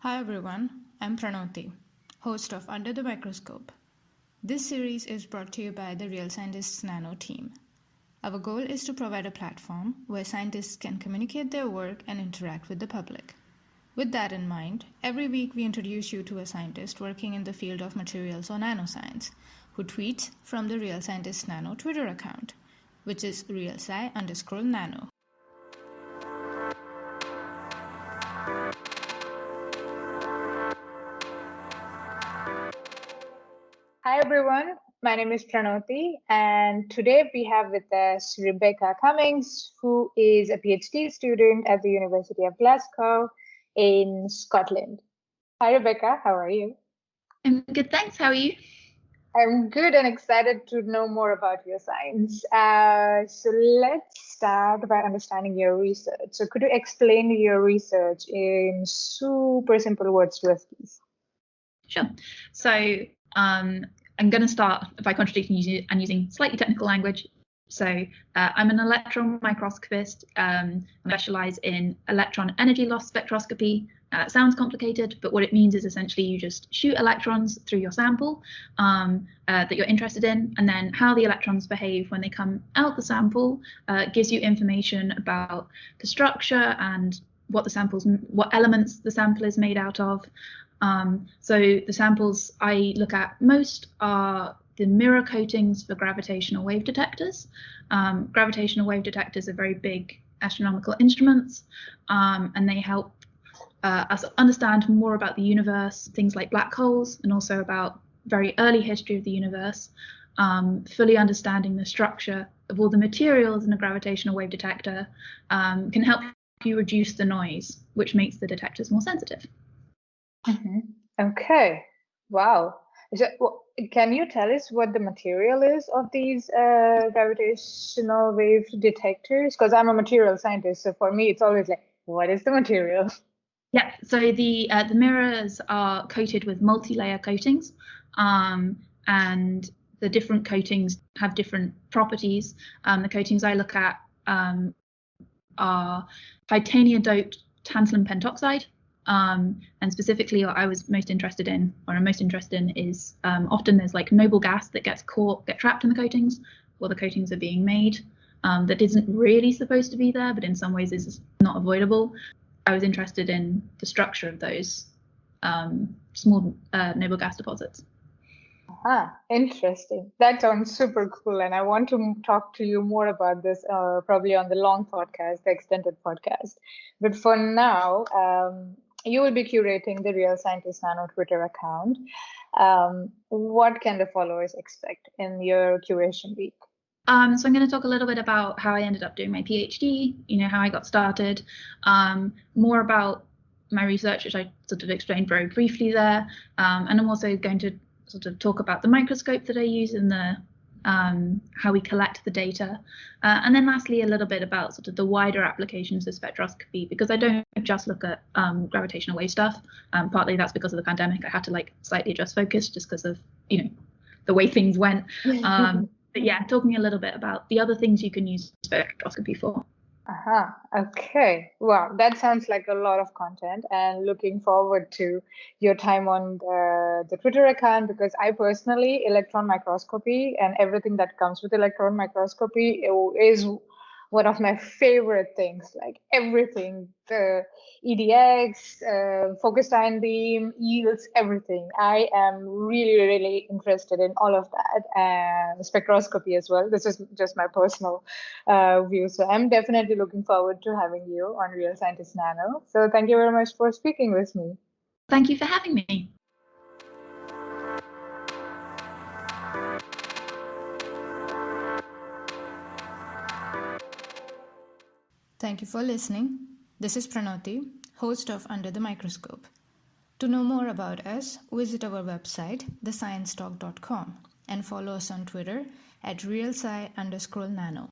Hi everyone, I'm Pranoti, host of Under the Microscope. This series is brought to you by the Real Scientists Nano team. Our goal is to provide a platform where scientists can communicate their work and interact with the public. With that in mind, every week we introduce you to a scientist working in the field of materials or nanoscience, who tweets from the Real Scientists Nano Twitter account, which is realsci_nano. Hi everyone, my name is Pranoti, and today we have with us Becky Cummings, who is a PhD student at the University of Glasgow in Scotland. Hi Rebecca, how are you? I'm good, thanks. How are you? I'm good and excited to know more about your science. So let's start by understanding your research. So could you explain your research in super simple words to us, please? Sure. So I'm going to start by contradicting you and using slightly technical language. So I'm an electron microscopist. I specialize in electron energy loss spectroscopy. It sounds complicated, but what it means is essentially you just shoot electrons through your sample that you're interested in, and then how the electrons behave when they come out the sample gives you information about the structure and what elements the sample is made out of. So the samples I look at most are the mirror coatings for gravitational wave detectors. Gravitational wave detectors are very big astronomical instruments, and they help us understand more about the universe, things like black holes, and also about very early history of the universe. Fully understanding the structure of all the materials in a gravitational wave detector can help you reduce the noise, which makes the detectors more sensitive. Mm-hmm. Okay. Wow. Can you tell us what the material is of these gravitational wave detectors? Because I'm a material scientist, so for me, it's always like, what is the material? Yeah, so the mirrors are coated with multi-layer coatings, and the different coatings have different properties. The coatings I look at are titanium-doped tantalum pentoxide, and specifically what I was most interested in, or I'm most interested in, is often there's like noble gas that get trapped in the coatings while the coatings are being made, that isn't really supposed to be there, but in some ways is not avoidable. I was interested in the structure of those small noble gas deposits. Interesting. That sounds super cool. And I want to talk to you more about this probably on the long podcast, the extended podcast. But for now, you will be curating the Real Scientist Nano Twitter account. What can the followers expect in your curation week? So I'm going to talk a little bit about how I ended up doing my PhD, how I got started, more about my research, which I sort of explained very briefly there. And I'm also going to sort of talk about the microscope that I use and how we collect the data. And then lastly, a little bit about sort of the wider applications of spectroscopy, because I don't just look at gravitational wave stuff. Partly that's because of the pandemic. I had to slightly adjust focus just because of, the way things went. But yeah, talking a little bit about the other things you can use spectroscopy for. Okay. Wow, that sounds like a lot of content, and looking forward to your time on the Twitter account, because I personally, electron microscopy and everything that comes with electron microscopy is one of my favorite things, like everything, the EDX, focused ion beam, yields, everything. I am really, really interested in all of that, and spectroscopy as well. This is just my personal view. So I'm definitely looking forward to having you on Real Scientist Nano. So thank you very much for speaking with me. Thank you for having me. Thank you for listening. This is Pranoti, host of Under the Microscope. To know more about us, visit our website, thesciencetalk.com, and follow us on Twitter at realsci_nano.